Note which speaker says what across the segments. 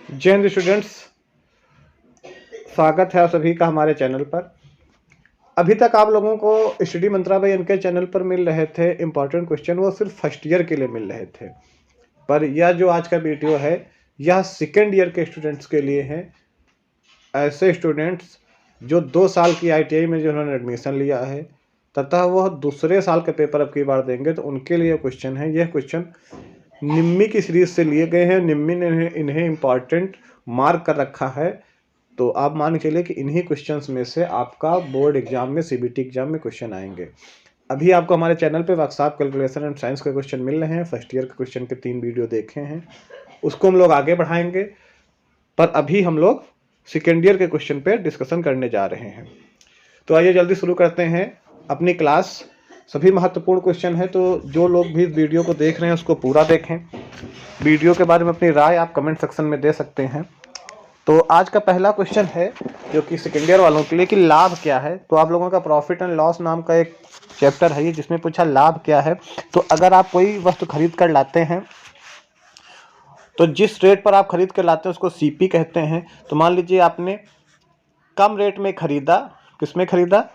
Speaker 1: जय हिंद स्टूडेंट्स, स्वागत है आप सभी का हमारे चैनल पर। अभी तक आप लोगों को स्टडी मंत्रा भाई इनके चैनल पर मिल रहे थे इम्पॉर्टेंट क्वेश्चन, वो सिर्फ फर्स्ट ईयर के लिए मिल रहे थे। पर यह जो आज का वीडियो है यह सेकेंड ईयर के स्टूडेंट्स के लिए है। ऐसे स्टूडेंट्स जो 2 साल की ITI में जिन्होंने एडमिशन लिया है तथा वह दूसरे साल के पेपर अब की बार देंगे, तो उनके लिए क्वेश्चन है। यह क्वेश्चन निम्मी की सीरीज से लिए गए हैं। निम्मी ने इन्हें इम्पॉर्टेंट मार्क कर रखा है, तो आप मान के चलिए कि इन्हीं क्वेश्चंस में से आपका बोर्ड एग्जाम में, CBT एग्जाम में क्वेश्चन आएंगे। अभी आपको हमारे चैनल पे वर्कशॉप कैलकुलेशन एंड साइंस के क्वेश्चन मिल रहे हैं। फर्स्ट ईयर के क्वेश्चन के 3 वीडियो देखे हैं, उसको हम लोग आगे बढ़ाएंगे। पर अभी हम लोग सेकेंड ईयर के क्वेश्चन पे डिस्कशन करने जा रहे हैं। तो आइए जल्दी शुरू करते हैं अपनी क्लास। सभी महत्वपूर्ण क्वेश्चन है, तो जो लोग भी इस वीडियो को देख रहे हैं उसको पूरा देखें। वीडियो के बारे में अपनी राय आप कमेंट सेक्शन में दे सकते हैं। तो आज का पहला क्वेश्चन है जो कि सेकेंड ईयर वालों के लिए कि लाभ क्या है। तो आप लोगों का प्रॉफिट एंड लॉस नाम का एक चैप्टर है ये, जिसमें पूछा लाभ क्या है। तो अगर आप कोई वस्तु खरीद कर लाते हैं तो जिस रेट पर आप खरीद कर लाते हैं उसको CP कहते हैं। तो मान लीजिए आपने कम रेट में खरीदा, किस में खरीदा,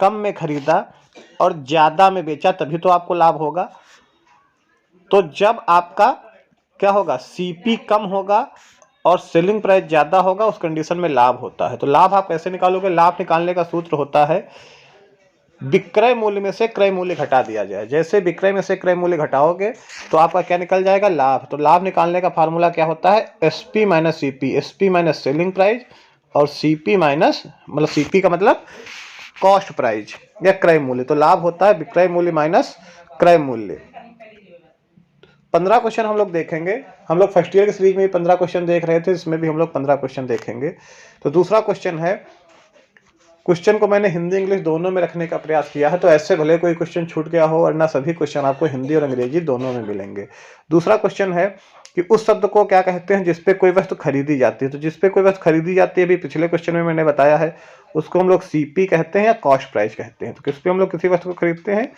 Speaker 1: कम में खरीदा और ज़्यादा में बेचा, तभी तो आपको लाभ होगा। तो जब आपका क्या होगा, CP कम होगा और सेलिंग प्राइस ज़्यादा होगा, उस कंडीशन में लाभ होता है। तो लाभ आप कैसे निकालोगे? लाभ निकालने का सूत्र होता है विक्रय मूल्य में से क्रय मूल्य घटा दिया जाए। जैसे विक्रय में से क्रय मूल्य घटाओगे तो आपका क्या निकल जाएगा, लाभ। तो लाभ निकालने का फार्मूला क्या होता है, SP minus CP, SP minus selling price और CP माइनस, मतलब CP का मतलब कॉस्ट प्राइस या क्रय मूल्य। तो लाभ होता है विक्रय मूल्य माइनस क्रय मूल्य। 15 क्वेश्चन हम लोग देखेंगे। हम लोग फर्स्ट ईयर की सीरीज में 15 क्वेश्चन देख रहे थे, इसमें भी हम लोग 15 क्वेश्चन देखेंगे। तो दूसरा क्वेश्चन है, क्वेश्चन को मैंने हिंदी इंग्लिश दोनों में रखने का प्रयास किया है, तो ऐसे भले कोई क्वेश्चन छूट गया हो, वरना सभी क्वेश्चन आपको हिंदी और अंग्रेजी दोनों में मिलेंगे। दूसरा क्वेश्चन है कि उस शब्द को क्या कहते हैं जिसपे कोई वस्तु खरीदी जाती है। तो जिसपे कोई वस्तु खरीदी जाती है, अभी पिछले क्वेश्चन में मैंने बताया है, उसको हम लोग CP कहते हैं या कॉस्ट प्राइस कहते हैं। तो किस पे हम लोग किसी वस्तु को खरीदते हैं,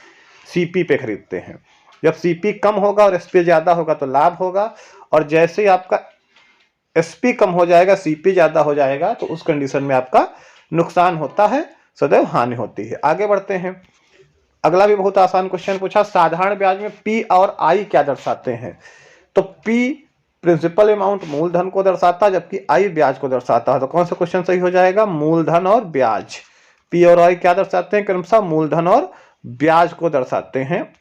Speaker 1: CP पे खरीदते हैं। जब CP कम होगा और SP ज्यादा होगा तो लाभ होगा, और जैसे ही आपका SP कम हो जाएगा, CP ज्यादा हो जाएगा, तो उस कंडीशन में आपका नुकसान होता है, सदैव हानि होती है। आगे बढ़ते हैं। अगला भी बहुत आसान क्वेश्चन पूछा, साधारण ब्याज में P और I क्या दर्शाते हैं। तो P प्रिंसिपल अमाउंट मूलधन को दर्शाता है, जबकि I ब्याज को दर्शाता है। तो कौन सा क्वेश्चन सही हो जाएगा, मूलधन और ब्याज। P और I क्या दर्शाते हैं, क्रमशः मूलधन और ब्याज को दर्शाते हैं।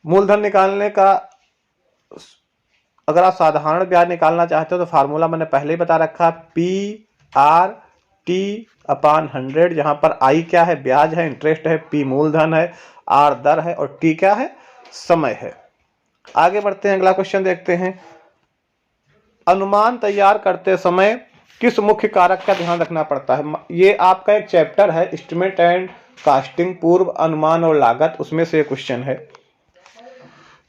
Speaker 1: मूलधन निकालने का, अगर आप साधारण ब्याज निकालना चाहते हो तो फार्मूला मैंने पहले ही बता रखा, PRT/100, जहां पर I क्या है, ब्याज है, इंटरेस्ट है, P मूलधन है, R दर है और T क्या है, समय है। आगे बढ़ते हैं, अगला क्वेश्चन देखते हैं। अनुमान तैयार करते समय किस मुख्य कारक का ध्यान रखना पड़ता है। ये आपका एक चैप्टर है एस्टिमेट एंड कास्टिंग, पूर्व अनुमान और लागत, उसमें से क्वेश्चन है।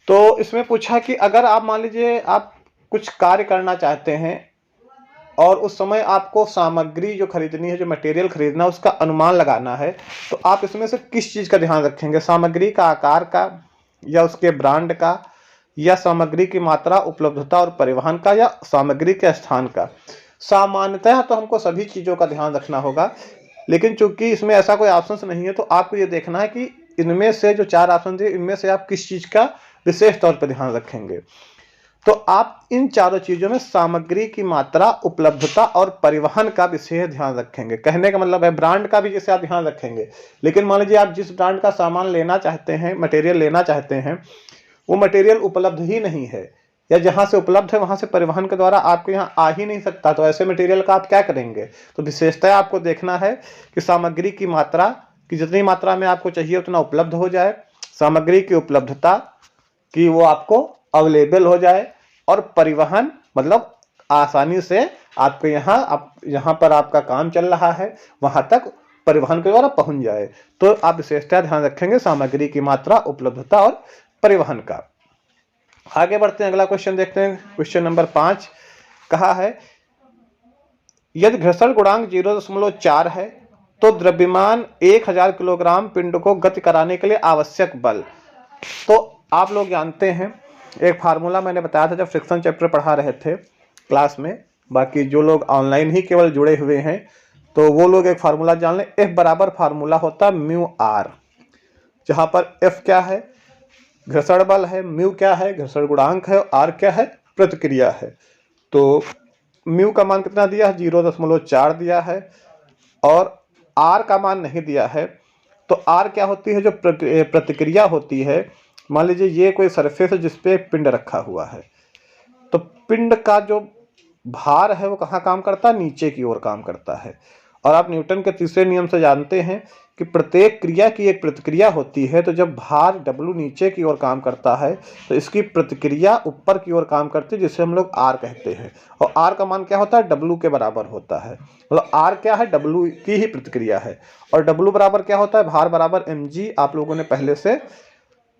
Speaker 1: तो इसमें पूछा कि अगर आप मान लीजिए आप कुछ कार्य करना चाहते हैं और उस समय आपको सामग्री जो खरीदनी है, जो मटेरियल खरीदना, उसका अनुमान लगाना है, तो आप इसमें से किस चीज का ध्यान रखेंगे, सामग्री का आकार का, या उसके ब्रांड का, या सामग्री की मात्रा, उपलब्धता और परिवहन का, या सामग्री के स्थान का। सामान्यतः तो हमको सभी चीजों का ध्यान रखना होगा, लेकिन चूंकि इसमें ऐसा कोई ऑप्शन नहीं है, तो आपको ये देखना है कि इनमें से जो 4 ऑप्शन दिए, इनमें से आप किस चीज का विशेष तौर पर ध्यान रखेंगे। तो आप इन चारों चीजों में सामग्री की मात्रा, उपलब्धता और परिवहन का विशेष ध्यान रखेंगे। कहने का मतलब है ब्रांड का भी जैसे आप ध्यान रखेंगे, लेकिन मान लीजिए आप जिस ब्रांड का सामान लेना चाहते हैं, मटेरियल लेना चाहते हैं, वो मटेरियल उपलब्ध ही नहीं है, या जहां से उपलब्ध है वहां से परिवहन के द्वारा आपके यहाँ आ ही नहीं सकता, तो ऐसे मटेरियल का आप क्या करेंगे। तो विशेषतः आपको देखना है कि सामग्री की मात्रा, कि जितनी मात्रा में आपको चाहिए उतना उपलब्ध हो जाए, सामग्री की उपलब्धता कि वो आपको अवेलेबल हो जाए, और परिवहन मतलब आसानी से आपके यहाँ पर आपका काम चल रहा है वहां तक परिवहन के द्वारा पहुंच जाए। तो आप विशेषता ध्यान रखेंगे सामग्री की मात्रा, उपलब्धता और परिवहन का। आगे बढ़ते हैं, अगला क्वेश्चन देखते हैं। क्वेश्चन नंबर 5 कहा है, यदि घर्षण गुणांक 0.4 है तो द्रव्यमान 1000 किलोग्राम पिंड को गति कराने के लिए आवश्यक बल। तो आप लोग जानते हैं एक फार्मूला मैंने बताया था जब फ्रिक्शन चैप्टर पढ़ा रहे थे क्लास में। बाकी जो लोग ऑनलाइन ही केवल जुड़े हुए हैं तो वो लोग एक फार्मूला जान लें। F बराबर फार्मूला होता है म्यू आर, जहाँ पर F क्या है, घर्षण बल है, म्यू क्या है, घर्षण गुणांक है, आर क्या है, प्रतिक्रिया है। तो म्यू का मान कितना दिया है, 0.4 दिया है और आर का मान नहीं दिया है। तो आर क्या होती है, जो प्रतिक्रिया होती है। मान लीजिए ये कोई सरफेस है जिसपे पिंड रखा हुआ है, तो पिंड का जो भार है वो कहाँ काम करता है, नीचे की ओर काम करता है। और आप न्यूटन के तीसरे नियम से जानते हैं कि प्रत्येक क्रिया की एक प्रतिक्रिया होती है। तो जब भार W नीचे की ओर काम करता है तो इसकी प्रतिक्रिया ऊपर की ओर काम करती है, जिसे हम लोग R कहते हैं। और R का मान क्या होता है, W के बराबर होता है। मतलब R क्या है, W की ही प्रतिक्रिया है। और W बराबर क्या होता है, भार बराबर mg, आप लोगों ने पहले से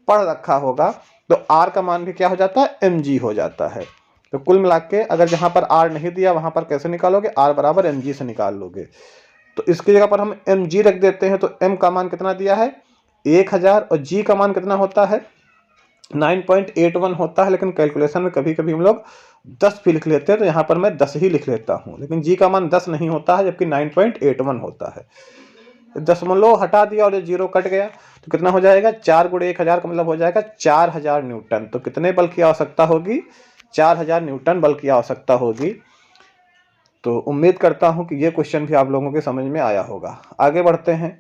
Speaker 1: पढ़ रखा होगा। तो R का मान भी क्या हो जाता है, mg हो जाता है। तो कुल मिला के अगर जहां पर R नहीं दिया वहां पर कैसे निकालोगे, R बराबर mg से निकाल लोगे। तो इसकी जगह पर हम mg रख देते हैं। तो m का मान कितना दिया है, 1000, और g का मान कितना होता है, 9.81 होता है। लेकिन कैलकुलेशन में कभी कभी हम लोग 10 भी लिख लेते हैं, तो यहाँ पर मैं 10 ही लिख लेता हूँ। लेकिन g का मान 10 नहीं होता है, जबकि 9.81 होता है। दशमलव हटा दिया और ये 0 कट गया, तो कितना हो जाएगा, 4 × 1000 का मतलब हो जाएगा 4000 न्यूटन। तो कितने बल की आवश्यकता होगी, 4000 न्यूटन बल की आवश्यकता होगी। तो उम्मीद करता हूं कि ये क्वेश्चन भी आप लोगों के समझ में आया होगा। आगे बढ़ते हैं,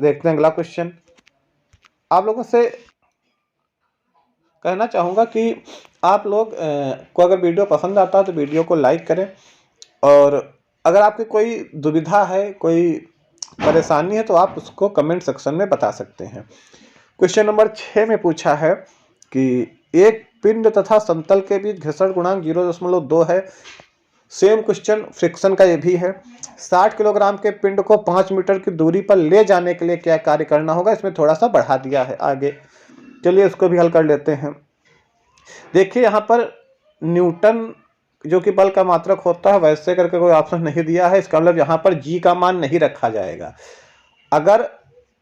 Speaker 1: देखते हैं अगला क्वेश्चन। आप लोगों से कहना चाहूँगा कि आप लोग को अगर वीडियो पसंद आता है तो वीडियो को लाइक करें, और अगर आपकी कोई दुविधा है, कोई परेशानी है, तो आप उसको कमेंट सेक्शन में बता सकते हैं। क्वेश्चन नंबर 6 में पूछा है कि एक पिंड तथा समतल के बीच घर्षण गुणांक 0.2 है। सेम क्वेश्चन फ्रिक्शन का ये भी है। 60 किलोग्राम के पिंड को 5 मीटर की दूरी पर ले जाने के लिए क्या कार्य करना होगा, इसमें थोड़ा सा बढ़ा दिया है आगे। चलिए इसको भी हल कर लेते हैं। देखिए यहाँ पर न्यूटन जो कि बल का मात्रक होता है, वैसे करके कोई ऑप्शन नहीं दिया है। इसका मतलब यहाँ पर जी का मान नहीं रखा जाएगा। अगर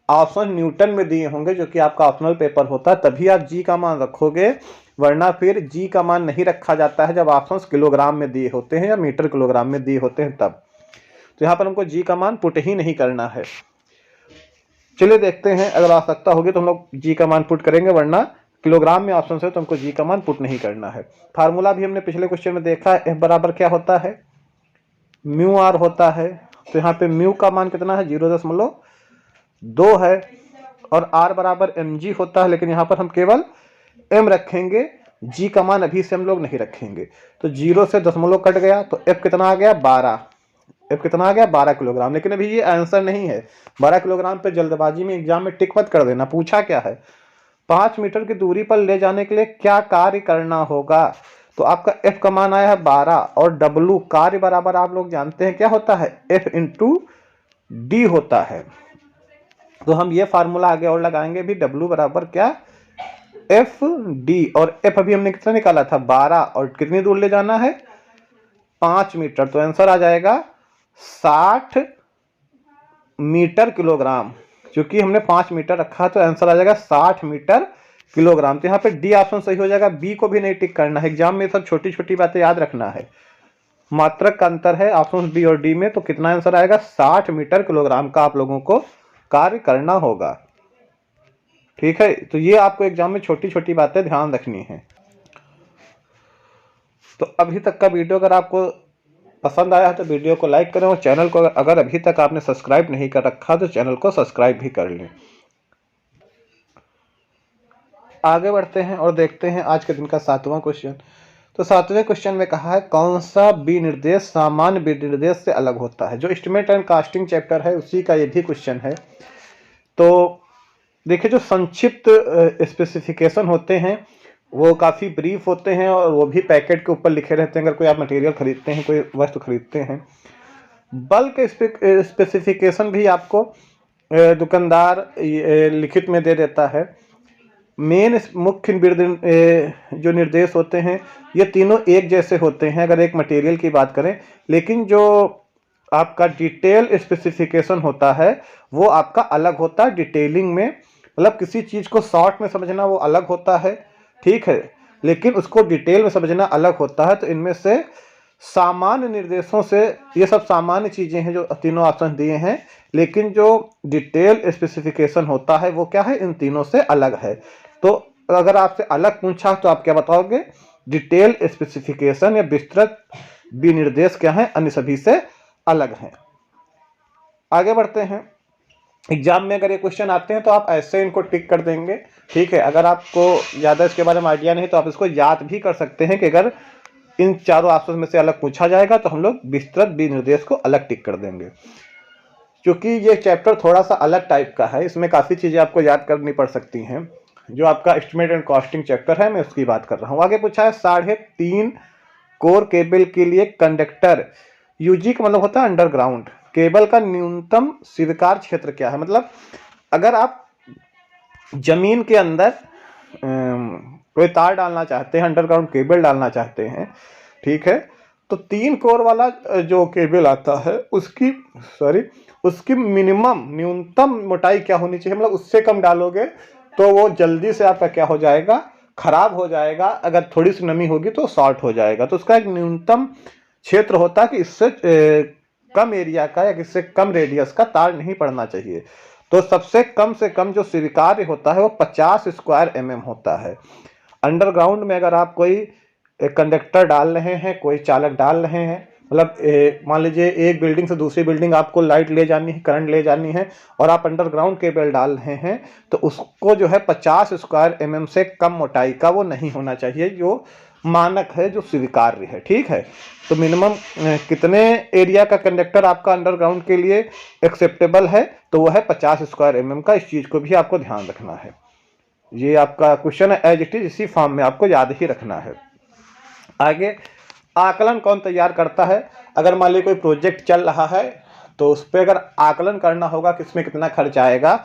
Speaker 1: ऑप्शन न्यूटन में दिए होंगे, जो कि आपका ऑप्शनल पेपर होता है, तभी आप जी का मान रखोगे, वरना फिर जी का मान नहीं रखा जाता है जब ऑप्शंस किलोग्राम में दिए होते हैं या मीटर किलोग्राम में दिए होते हैं तब। तो यहाँ पर हमको जी का मान पुट ही नहीं करना है। चलिए देखते हैं, अगर आवश्यकता होगी तो हम लोग जी का मान पुट करेंगे, वरना किलोग्राम में ऑप्शन है तो हमको जी का मान पुट नहीं करना है। फार्मूला भी हमने पिछले क्वेश्चन में देखा है, F बराबर क्या होता है, म्यू आर होता है। तो यहाँ पे म्यू का मान कितना है, 0.2 है, और आर बराबर mg होता है। लेकिन यहाँ पर हम केवल m रखेंगे, g का मान अभी से हम लोग नहीं रखेंगे। तो 0 से दशमलव कट गया, तो f कितना आ गया, 12। f कितना आ गया, 12 किलोग्राम। लेकिन अभी ये आंसर नहीं है। 12 किलोग्राम पे जल्दबाजी में एग्जाम में टिक मत कर देना। पूछा क्या है, 5 मीटर की दूरी पर ले जाने के लिए क्या कार्य करना होगा। तो आपका f का मान आया है 12, और w कार्य बराबर आप लोग जानते हैं क्या होता है, f × d होता है। तो हम ये फार्मूला आगे और लगाएंगे भी, w बराबर क्या, f d, और f अभी हमने कितना निकाला था, 12, और कितनी दूर ले जाना है, 5 मीटर। तो आंसर आ जाएगा 60 मीटर किलोग्राम। क्योंकि हमने 5 मीटर रखा तो आंसर आ जाएगा 60 मीटर किलोग्राम। तो यहाँ पे डी ऑप्शन सही हो जाएगा, बी को भी नहीं टिक करना है। एग्जाम में सब छोटी छोटी बातें याद रखना है। मात्रक का अंतर है ऑप्शन बी और डी में। तो कितना आंसर आएगा, 60 मीटर किलोग्राम का आप लोगों को कार्य करना होगा। ठीक है, तो ये आपको एग्जाम में छोटी छोटी बातें ध्यान रखनी है। तो अभी तक का वीडियो अगर आपको पसंद आया है तो वीडियो को लाइक करें, और चैनल को अगर अभी तक आपने सब्सक्राइब नहीं कर रखा तो चैनल को सब्सक्राइब भी कर लें। आगे बढ़ते हैं और देखते हैं आज के दिन का 7वां क्वेश्चन। तो 7वें क्वेश्चन में कहा है, कौन सा विनिर्देश सामान्य विनिर्देश से अलग होता है। जो एस्टिमेट एंड कास्टिंग चैप्टर है उसी का ये भी क्वेश्चन है। तो देखिए, जो संक्षिप्त स्पेसिफिकेशन होते हैं वो काफ़ी ब्रीफ होते हैं, और वो भी पैकेट के ऊपर लिखे रहते हैं। अगर कोई आप मटेरियल खरीदते हैं, कोई वस्तु खरीदते हैं, बल्क स्पेसिफिकेशन भी आपको दुकानदार लिखित में दे देता है। मेन मुख्य जो निर्देश होते हैं ये तीनों एक जैसे होते हैं अगर एक मटेरियल की बात करें। लेकिन जो आपका डिटेल स्पेसिफिकेशन होता है वो आपका अलग होता है। डिटेलिंग में मतलब किसी चीज़ को शॉर्ट में समझना वो अलग होता है, ठीक है। लेकिन उसको डिटेल में समझना अलग होता है। तो इनमें से सामान्य निर्देशों से, ये सब सामान्य चीज़ें हैं जो तीनों ऑप्शन दिए हैं, लेकिन जो डिटेल स्पेसिफिकेशन होता है वो क्या है, इन तीनों से अलग है। तो अगर आपसे अलग पूछा तो आप क्या बताओगे, डिटेल स्पेसिफिकेशन या विस्तृत विनिर्देश क्या है, अन्य सभी से अलग हैं। आगे बढ़ते हैं। एग्जाम में अगर ये क्वेश्चन आते हैं तो आप ऐसे इनको टिक कर देंगे, ठीक है। अगर आपको ज़्यादा इसके बारे में आइडिया नहीं तो आप इसको याद भी कर सकते हैं कि अगर इन चारों ऑप्शन में से अलग पूछा जाएगा तो हम लोग विस्तृत विनिर्देश को अलग टिक कर देंगे। क्योंकि ये चैप्टर थोड़ा सा अलग टाइप का है, इसमें काफ़ी चीज़ें आपको याद करनी पड़ सकती हैं। जो आपका एस्टिमेट एंड कॉस्टिंग चैप्टर है, मैं उसकी बात कर रहा हूँ। आगे पूछा है 3.5 कोर केबल के लिए कंडक्टर, यूजी का मतलब होता है अंडरग्राउंड, केबल का न्यूनतम स्वीकार क्षेत्र क्या है। मतलब अगर आप जमीन के अंदर कोई तार डालना चाहते हैं, अंडरग्राउंड केबल डालना चाहते हैं, ठीक है, तो 3 कोर वाला जो केबल आता है उसकी मिनिमम न्यूनतम मोटाई क्या होनी चाहिए। मतलब उससे कम डालोगे तो वो जल्दी से आपका क्या हो जाएगा, खराब हो जाएगा। अगर थोड़ी सी नमी होगी तो शॉर्ट हो जाएगा। तो उसका एक न्यूनतम क्षेत्र होता है कि इससे कम एरिया का या इससे कम रेडियस का तार नहीं पड़ना चाहिए। तो सबसे कम से कम जो स्वीकार्य होता है वो 50 स्क्वायर mm होता है। अंडरग्राउंड में अगर आप कोई कंडक्टर डाल रहे हैं, कोई चालक डाल रहे हैं, मतलब मान लीजिए एक बिल्डिंग से दूसरी बिल्डिंग आपको लाइट ले जानी है, करंट ले जानी है, और आप अंडरग्राउंड केबल डाल रहे हैं, तो उसको जो है 50 स्क्वायर mm से कम मोटाई का वो नहीं होना चाहिए, जो मानक है, जो स्वीकार्य है, ठीक है। तो मिनिमम कितने एरिया का कंडक्टर आपका अंडरग्राउंड के लिए एक्सेप्टेबल है, तो वो है 50 स्क्वायर mm का। इस चीज़ को भी आपको ध्यान रखना है। ये आपका क्वेश्चन है एज इट इज, इसी फॉर्म में आपको याद ही रखना है। आगे, आकलन कौन तैयार करता है। अगर मान लीजिए कोई प्रोजेक्ट चल रहा है तो उस पर अगर आकलन करना होगा किसमें कितना खर्च आएगा,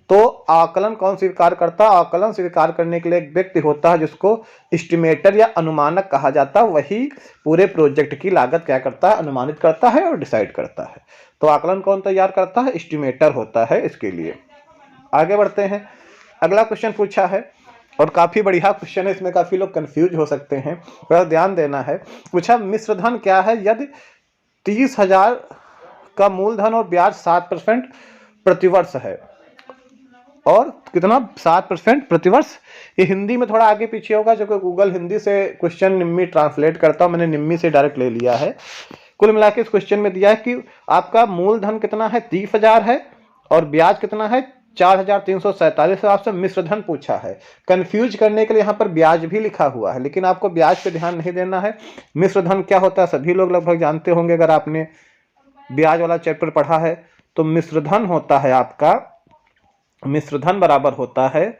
Speaker 1: तो आकलन कौन स्वीकार करता है। आकलन स्वीकार करने के लिए एक व्यक्ति होता है जिसको एस्टिमेटर या अनुमानक कहा जाता है। वही पूरे प्रोजेक्ट की लागत क्या करता है, अनुमानित करता है और डिसाइड करता है। तो आकलन कौन तैयार करता है, एस्टिमेटर होता है इसके लिए। आगे बढ़ते हैं। अगला क्वेश्चन पूछा है और काफ़ी बढ़िया क्वेश्चन है, इसमें काफ़ी लोग कंफ्यूज हो सकते हैं, थोड़ा ध्यान देना है। पूछा मिश्रधन क्या है यदि 30,000 का मूलधन और ब्याज 7% प्रतिवर्ष है, और कितना, 7% प्रतिवर्ष। ये हिंदी में थोड़ा आगे पीछे होगा, जो कि गूगल हिंदी से क्वेश्चन निम्मी ट्रांसलेट करता हूँ, मैंने निम्मी से डायरेक्ट ले लिया है। कुल मिला के इस क्वेश्चन में दिया है कि आपका मूलधन कितना है, 30,000 है, और ब्याज कितना है, 4,347 से आपसे मिश्रधन पूछा है। कंफ्यूज करने के लिए यहाँ पर ब्याज भी लिखा हुआ है, लेकिन आपको ब्याज पे ध्यान नहीं देना है। मिश्रधन क्या होता है सभी लोग लगभग जानते होंगे, अगर आपने ब्याज वाला चैप्टर पढ़ा है तो। मिश्रधन होता है आपका, मिश्रधन बराबर होता है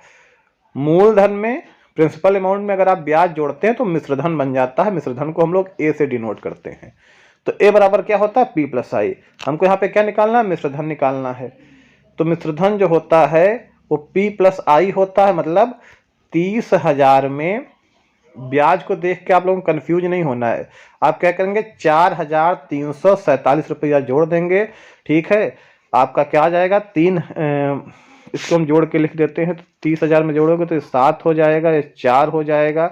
Speaker 1: मूलधन में, प्रिंसिपल अमाउंट में अगर आप ब्याज जोड़ते हैं तो मिश्रधन बन जाता है। मिश्रधन को हम लोग ए से डिनोट करते हैं। तो ए बराबर क्या होता है, P + I। हमको यहाँ पे क्या निकालना है, मिश्रधन निकालना है। तो मिश्रधन जो होता है वो P + I होता है। मतलब 30,000 में ब्याज को देख के आप लोगों को कंफ्यूज नहीं होना है। आप क्या करेंगे, 4,347 रुपया जोड़ देंगे, ठीक है। आपका क्या आ जाएगा, इसको हम जोड़ के लिख देते हैं। तो 30,000 में जोड़ोगे तो 7 हो जाएगा, ये 4 हो जाएगा,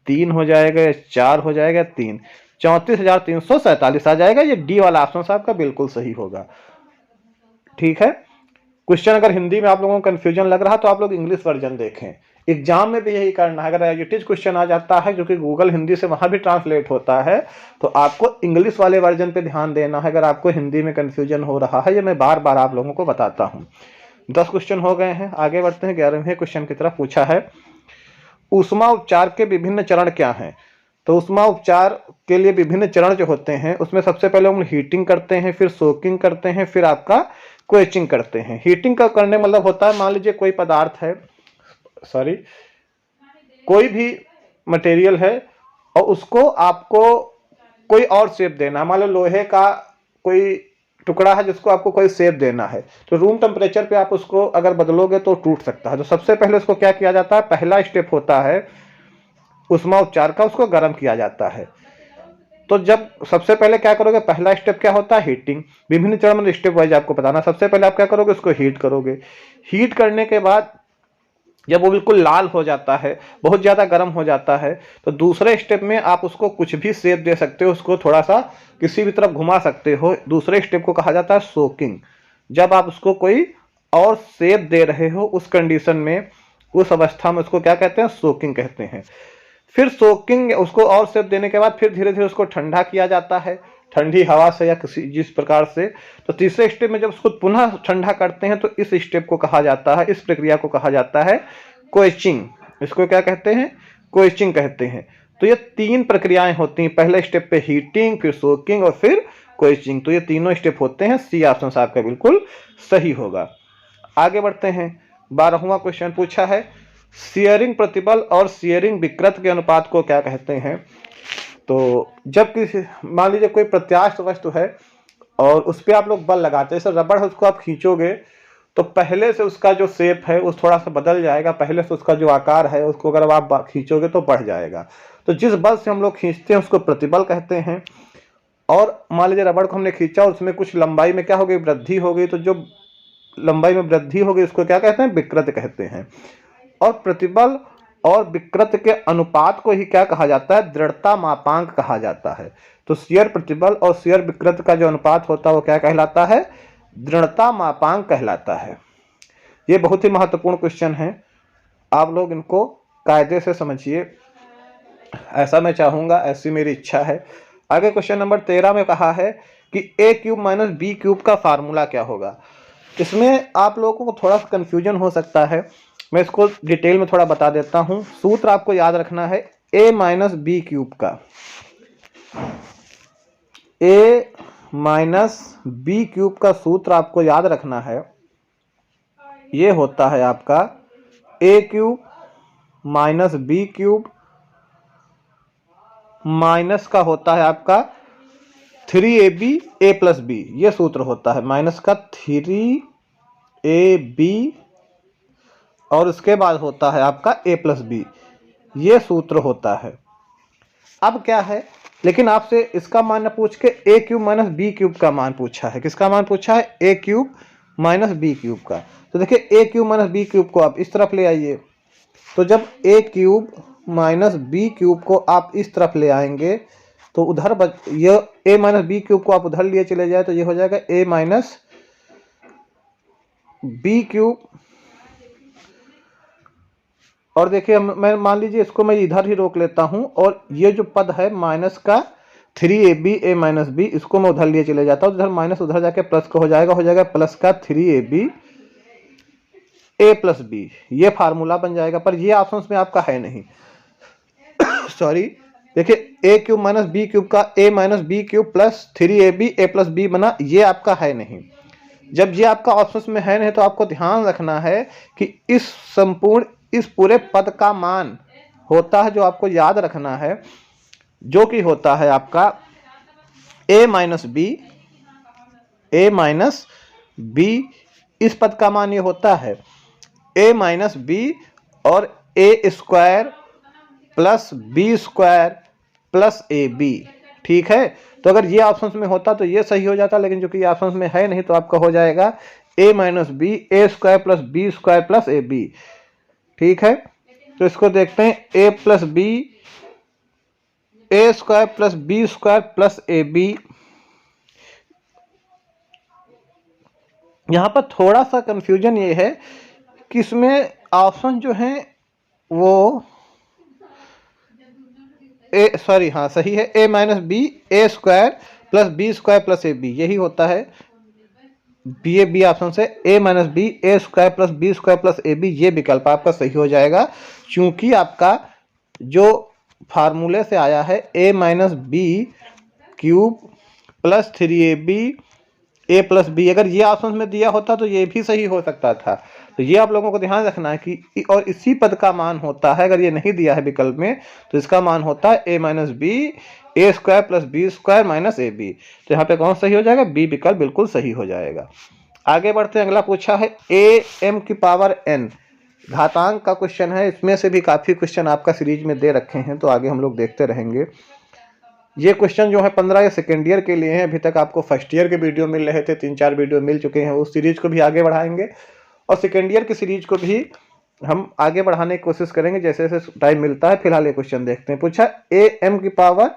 Speaker 1: 3 हो जाएगा, ये 4 हो जाएगा, 3, 34,347 आ जाएगा। ये डी वाला ऑप्शन साहब का बिल्कुल सही होगा, ठीक है। क्वेश्चन अगर हिंदी में आप लोगों को कंफ्यूजन लग रहा तो आप लोग इंग्लिश वर्जन देखें। एग्जाम में भी यही करना है। अगर एडिटेड क्वेश्चन आ जाता है जो कि गूगल हिंदी से वहां भी ट्रांसलेट होता है, तो आपको इंग्लिश वाले वर्जन पे ध्यान देना है। अगर आपको हिंदी में कंफ्यूजन हो रहा है, ये मैं बार बार आप लोगों को बताता हूँ। 10 क्वेश्चन हो गए हैं, आगे बढ़ते हैं। 11वें क्वेश्चन की तरफ। पूछा है ऊष्मा उपचार के विभिन्न चरण क्या हैं। तो ऊष्मा उपचार के लिए विभिन्न चरण जो होते हैं उसमें सबसे पहले हम हीटिंग करते हैं, फिर सोकिंग करते हैं, फिर आपका क्वेचिंग करते हैं। हीटिंग का करने मतलब होता है, मान लीजिए कोई पदार्थ है, कोई भी मटेरियल है और उसको आपको कोई और शेप देना है। मान लो लोहे का कोई टुकड़ा है जिसको आपको कोई शेप देना है, तो रूम टेम्परेचर पे आप उसको अगर बदलोगे तो टूट सकता है। तो सबसे पहले उसको क्या किया जाता है, पहला स्टेप होता है ऊष्मा उपचार का, उसको गर्म किया जाता है। तो जब सबसे पहले क्या करोगे, पहला स्टेप क्या होता है, हीटिंग। विभिन्न चरण में स्टेप वाइज आपको बताना। सबसे पहले आप क्या करोगे, उसको हीट करोगे। हीट करने के बाद जब वो बिल्कुल लाल हो जाता है, बहुत ज़्यादा गर्म हो जाता है, तो दूसरे स्टेप में आप उसको कुछ भी शेप दे सकते हो, उसको थोड़ा सा किसी भी तरफ घुमा सकते हो। दूसरे स्टेप को कहा जाता है सोकिंग। जब आप उसको कोई और शेप दे रहे हो उस कंडीशन में, उस अवस्था में, उसको क्या कहते हैं? सोकिंग कहते हैं। फिर सोकिंग, उसको और शेप देने के बाद फिर धीरे धीरे उसको ठंडा किया जाता है, ठंडी हवा से या किसी जिस प्रकार से। तो तीसरे स्टेप में जब उसको पुनः ठंडा करते हैं तो इस स्टेप को कहा जाता है, इस प्रक्रिया को कहा जाता है कोएचिंग। इसको क्या कहते हैं? कोएचिंग कहते हैं। तो ये 3 प्रक्रियाएं होती हैं। पहले स्टेप पे हीटिंग, फिर सोकिंग और फिर कोएचिंग। तो ये तीनों स्टेप होते हैं। सी ऑप्शन आपका बिल्कुल सही होगा। आगे बढ़ते हैं। 12वां क्वेश्चन पूछा है, शियरिंग प्रतिबल और शियरिंग विकृत के अनुपात को क्या कहते हैं? तो जब किसी, मान लीजिए कोई प्रत्यास्थ वस्तु है और उस पर आप लोग बल लगाते हैं, जैसे रबड़ है, उसको आप खींचोगे तो पहले से उसका जो शेप है वो थोड़ा सा बदल जाएगा। पहले से उसका जो आकार है उसको अगर आप खींचोगे तो बढ़ जाएगा। तो जिस बल से हम लोग खींचते हैं उसको प्रतिबल कहते हैं। और मान लीजिए रबड़ को हमने खींचा और उसमें कुछ लंबाई में क्या हो गई? वृद्धि हो गई। तो जो लंबाई में वृद्धि हो गई उसको क्या कहते हैं? विकृत कहते हैं। और प्रतिबल और विकृत के अनुपात को ही क्या कहा जाता है? दृढ़ता मापांक कहा जाता है। तो शियर प्रतिबल और शियर विकृत का जो अनुपात होता है वो क्या कहलाता है? दृढ़ता मापांक कहलाता है। ये बहुत ही महत्वपूर्ण क्वेश्चन है, आप लोग इनको कायदे से समझिए, ऐसा मैं चाहूंगा, ऐसी मेरी इच्छा है। आगे क्वेश्चन नंबर 13 में कहा है कि a cube minus B cube का फार्मूला क्या होगा? इसमें आप लोगों को थोड़ा सा कंफ्यूजन हो सकता है, मैं इसको डिटेल में थोड़ा बता देता हूं। सूत्र आपको याद रखना है a माइनस बी क्यूब का। a माइनस बी क्यूब का सूत्र आपको याद रखना है, ये होता है आपका a cube minus B cube minus का होता है आपका 3ab a प्लस बी। ये सूत्र होता है माइनस का 3ab और उसके बाद होता है आपका a प्लस बी। ये सूत्र होता है। अब क्या है, लेकिन आपसे इसका मान न पूछ के a cube minus B cube का मान पूछा है। किसका मान पूछा है? a cube minus B cube का। तो देखिए a cube minus B cube को आप इस तरफ ले आइए। तो जब a cube minus B cube को आप इस तरफ ले आएंगे तो उधर ये a माइनस बी क्यूब को आप उधर लिए चले जाए तो ये हो जाएगा a माइनस बी क्यूब। और देखिए मैं मान लीजिए इसको मैं इधर ही रोक लेता हूं और ये जो पद है माइनस का 3ab a माइनस बी, इसको मैं उधर लिए चले जाता हूं। उधर माइनस उधर जाके प्लस का हो जाएगा प्लस का 3ab a प्लस बी। ये फार्मूला बन जाएगा, पर ये ऑप्शन में आपका है नहीं। सॉरी, देखिए a cube minus B cube का a minus B cube plus 3ab a plus B बना, ये आपका है नहीं। जब ये आपका ऑप्शन में है नहीं तो आपको ध्यान रखना है कि इस पूरे पद का मान होता है, जो आपको याद रखना है, जो कि होता है आपका a माइनस बी। इस पद का मान ये होता है a माइनस बी और a square plus B square plus A B. ठीक है, तो अगर ये ऑप्शन में होता तो ये सही हो जाता, लेकिन जो कि ऑप्शन में है नहीं तो आपका हो जाएगा a minus B A square plus B square plus A B. ठीक है, तो इसको देखते हैं a plus B A square plus B square plus A B. यहां पर थोड़ा सा कंफ्यूजन ये है कि इसमें ऑप्शन जो है वो सही है, a minus B A square plus B square plus A B, यही होता है बी ऑप्शन से। a minus B A square plus B square plus A B, ये विकल्प आपका सही हो जाएगा, क्योंकि आपका जो फार्मूले से आया है a minus B cube plus 3ab a plus B, अगर ये ऑप्शन में दिया होता तो ये भी सही हो सकता था। तो ये आप लोगों को ध्यान रखना है कि और इसी पद का मान होता है, अगर ये नहीं दिया है विकल्प में तो इसका मान होता है a minus B A square plus B square minus A B. तो यहाँ पे कौन सही हो जाएगा? बी विकल्प बिल्कुल सही हो जाएगा। आगे बढ़ते हैं। अगला पूछा है am की पावर n, घातांक का क्वेश्चन है। इसमें से भी काफ़ी क्वेश्चन आपका सीरीज में दे रखे हैं, तो आगे हम लोग देखते रहेंगे। ये क्वेश्चन जो है 15 या सेकेंड ईयर के लिए हैं। अभी तक आपको फर्स्ट ईयर के वीडियो मिल रहे थे, 3-4 वीडियो मिल चुके हैं, उस सीरीज को भी आगे बढ़ाएंगे और सेकेंड ईयर की सीरीज को भी हम आगे बढ़ाने की कोशिश करेंगे जैसे जैसे टाइम मिलता है। फिलहाल ये क्वेश्चन देखते हैं। पूछा am की पावर,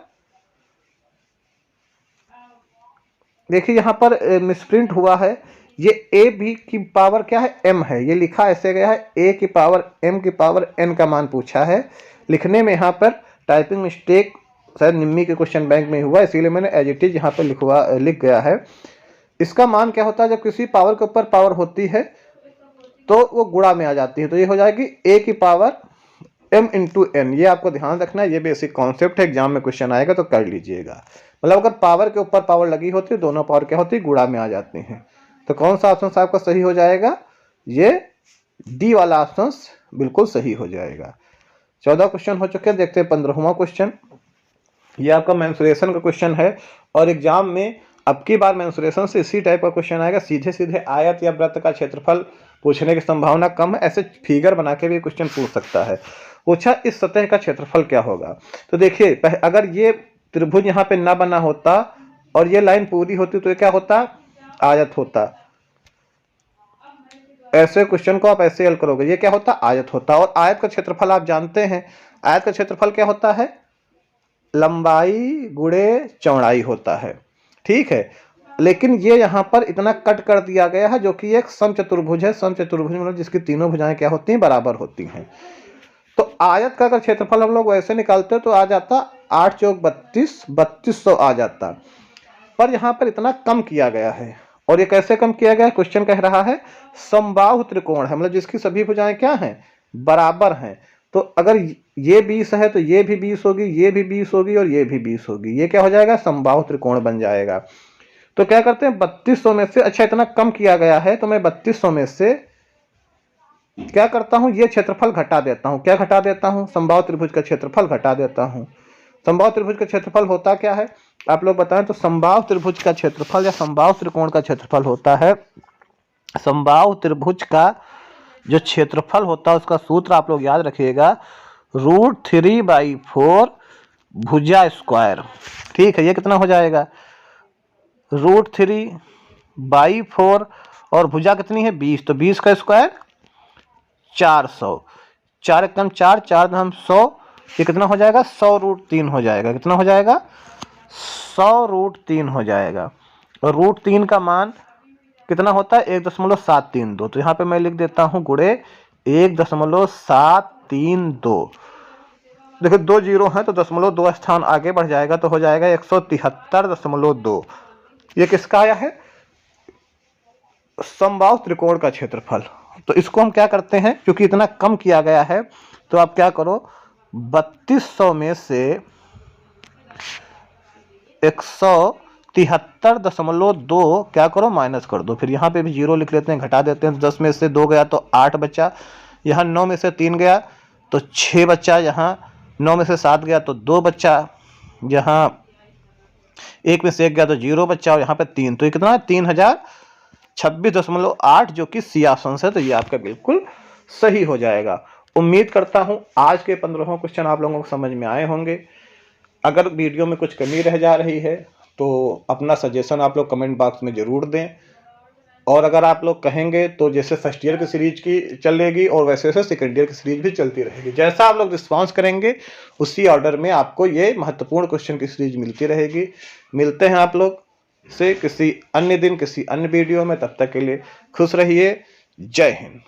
Speaker 1: देखिए यहाँ पर मिसप्रिंट हुआ है, ये ए बी की पावर क्या है, m है, ये लिखा ऐसे गया है a की पावर m की पावर n का मान पूछा है। लिखने में यहाँ पर टाइपिंग मिस्टेक शायद निम्मी के क्वेश्चन बैंक में हुआ, इसीलिए मैंने एज इट इज यहाँ पर लिख गया है। इसका मान क्या होता है, जब किसी पावर के ऊपर पावर होती है तो वो गुणा में आ जाती है, तो ये हो जाएगी a की पावर m इंटू n। ये आपको ध्यान रखना है, ये बेसिक कॉन्सेप्ट है, एग्जाम में क्वेश्चन आएगा तो कर लीजिएगा। मतलब अगर पावर के ऊपर पावर लगी होती है, दोनों पावर क्या होती है, गुणा में आ जाती हैं। तो कौन सा ऑप्शन आपका सही हो जाएगा, ये डी वाला ऑप्शन बिल्कुल सही हो जाएगा। 14 क्वेश्चन हो चुके हैं, देखते हैं 15वां क्वेश्चन। ये आपका मेंसुरेशन का क्वेश्चन है और एग्जाम में अब की बार मेंसुरेशन से इसी टाइप का क्वेश्चन आएगा। सीधे सीधे आयत या वृत्त का क्षेत्रफल पूछने की संभावना कम है, ऐसे फिगर बना के भी क्वेश्चन पूछ सकता है। पूछा इस सतह का क्षेत्रफल क्या होगा। तो देखिए अगर ये त्रिभुज यहाँ पे ना बना होता और ये लाइन पूरी होती तो ये क्या होता, आयत होता। ऐसे क्वेश्चन को आप ऐसे हल करोगे, ये क्या होता, आयत होता। और आयत का क्षेत्रफल आप जानते हैं, आयत का क्षेत्रफल क्या होता है, लंबाई गुणे चौड़ाई होता है, ठीक है। लेकिन ये यहाँ पर इतना कट कर दिया गया है जो कि एक समचतुर्भुज है। समचतुर्भुज मतलब जिसकी तीनों भुजाएं क्या होती हैं, बराबर होती हैं। तो आयत का अगर क्षेत्रफल हम लोग वैसे निकालते तो आ जाता 8 चौक 32, 3200 आ जाता। पर यहाँ पर इतना कम किया गया है। और ये कैसे कम किया गया है, क्वेश्चन कह रहा है समबाहु त्रिकोण है, मतलब जिसकी सभी भुजाएं क्या हैं, बराबर हैं। तो अगर ये 20 है तो ये भी 20 होगी, ये भी 20 होगी और ये भी 20 होगी, ये क्या हो जाएगा, समबाहु त्रिकोण बन जाएगा। तो क्या करते हैं 3200 में से, अच्छा इतना कम किया गया है तो मैं 3200 में से क्या करता हूं, ये क्षेत्रफल घटा देता हूं। क्या घटा देता हूं, समबाहु त्रिभुज का क्षेत्रफल घटा देता हूं। समबाहु त्रिभुज का क्षेत्रफल होता क्या है, आप लोग बताएं। तो समबाहु त्रिभुज का क्षेत्रफल या समबाहु त्रिकोण का क्षेत्रफल होता है, समबाहु त्रिभुज का जो क्षेत्रफल होता है उसका सूत्र आप लोग याद रखिएगा, √3/4 भुजा स्क्वायर, ठीक है। ये कितना हो जाएगा, √3/4 और भुजा कितनी है 20, तो 20 का स्क्वायर 400, 4 एकदम 4, 4 दम 100, ये कितना हो जाएगा 100√3 हो जाएगा। कितना हो जाएगा 100√3 हो जाएगा। और √3 का मान कितना होता है 1.732। तो यहाँ पे मैं लिख देता हूँ गुणे 1.732। देखो 2 जीरो है तो 0.2 स्थान आगे बढ़ जाएगा तो हो जाएगा 173.2। ये किसका आया है, समबाहु त्रिकोण का क्षेत्रफल। तो इसको हम क्या करते हैं, क्योंकि इतना कम किया गया है तो आप क्या करो 3200 में से 173.2 क्या करो माइनस कर दो। फिर यहाँ पे भी जीरो लिख लेते हैं, घटा देते हैं। 10 में से 2 गया तो 8 बचा, यहाँ 9 में से 3 गया तो 6 बचा, यहाँ 9 में से 7 गया तो 2 बचा, यहाँ 1 में से 1 गया तो 0 बचा और यहाँ पे 3, तो ये कितना है 3026.8 जो कि सी ऑप्शन है। तो ये आपका बिल्कुल सही हो जाएगा। उम्मीद करता हूं आज के 15 क्वेश्चन आप लोगों को समझ में आए होंगे। अगर वीडियो में कुछ कमी रह जा रही है तो अपना सजेशन आप लोग कमेंट बॉक्स में ज़रूर दें। और अगर आप लोग कहेंगे तो जैसे फर्स्ट ईयर की सीरीज की चलेगी और वैसे वैसे सेकेंड ईयर की सीरीज भी चलती रहेगी। जैसा आप लोग रिस्पांस करेंगे उसी ऑर्डर में आपको ये महत्वपूर्ण क्वेश्चन की सीरीज मिलती रहेगी। मिलते हैं आप लोग से किसी अन्य दिन किसी अन्य वीडियो में, तब तक के लिए खुश रहिए। जय हिंद।